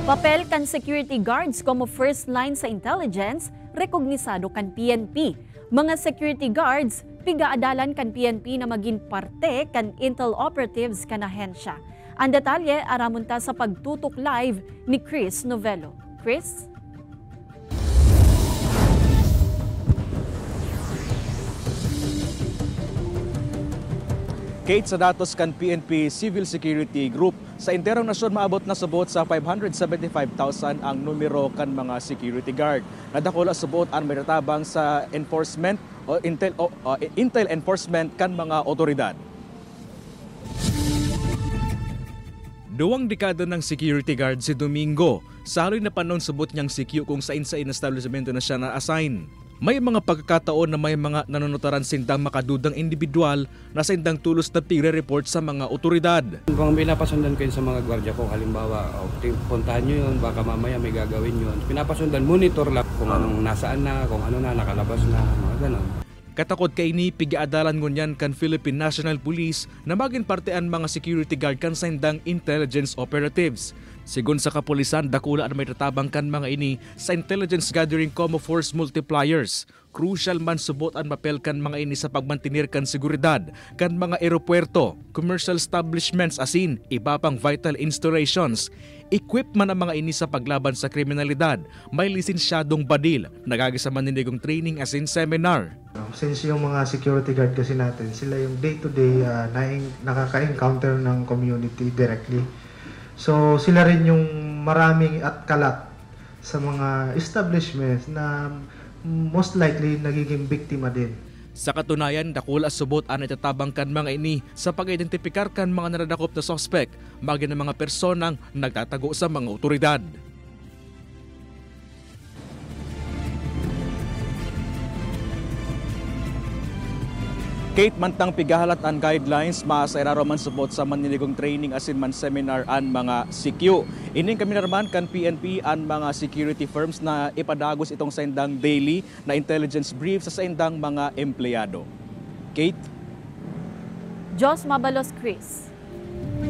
Papel kan security guards como first line sa intelligence, rekognisado kan PNP. Mga security guards, pigaadalan kan PNP na maging parte kan intel operatives kan ahensya. Ang detalye aramunta sa pagtutok live ni Chris Novello. Chris? Kate, sa datos kan PNP Civil Security Group, sa interong nasyon maabot na subot sa 575,000 ang numero kan mga security guard. Nadakula subot ang meritabang sa enforcement o intel enforcement kan mga otoridad. Duwang dekada ng security guard si Domingo. Saloy na panon subot niyang CQ kung sa insa establishmento na siya na-assign. May mga pagkakataon na may mga nanunutaran sindang makadudang individual na sindang tulos na tigre-report sa mga otoridad. Kung pinapasundan ko yun sa mga gwardiya ko, halimbawa, puntahan nyo yun, baka mamaya may gagawin yun. Pinapasundan, monitor lang kung anong nasaan na, kung ano na, nakalabas na, mga ganon. Katakot kay ni pigiadalan ngunyan kan Philippine National Police na maging partean mga security guard kan sindang intelligence operatives. Sigun sa kapulisan, dakula na may tatabang kan mga ini sa intelligence gathering como force multipliers. Crucial man subot ang mapel kan mga ini sa pagmantinir kan seguridad kan mga eropuerto, commercial establishments asin iba pang vital installations. Equip man ang mga ini sa paglaban sa kriminalidad. May lisensyadong badil, nagagisa man nindigong training asin seminar. Since yung mga security guard kasi natin, sila yung day-to-day nakaka-encounter ng community directly. So sila rin yung maraming at kalat sa mga establishments na most likely nagiging biktima din. Sa katunayan, dakula subot ang itatabang kan mga ini sa pag-identifikar kan mga naradakop na sospek, maging ng mga personang nagtatago sa mga otoridad. Kate, mantang pigahalat ang guidelines, mas iraraman subot sa maniligong training asin man seminar an mga CQ. Ining kami narman kan PNP an mga security firms na ipadagos itong sendang daily na intelligence brief sa sendang mga empleyado. Kate? Jos Mabalos, Chris.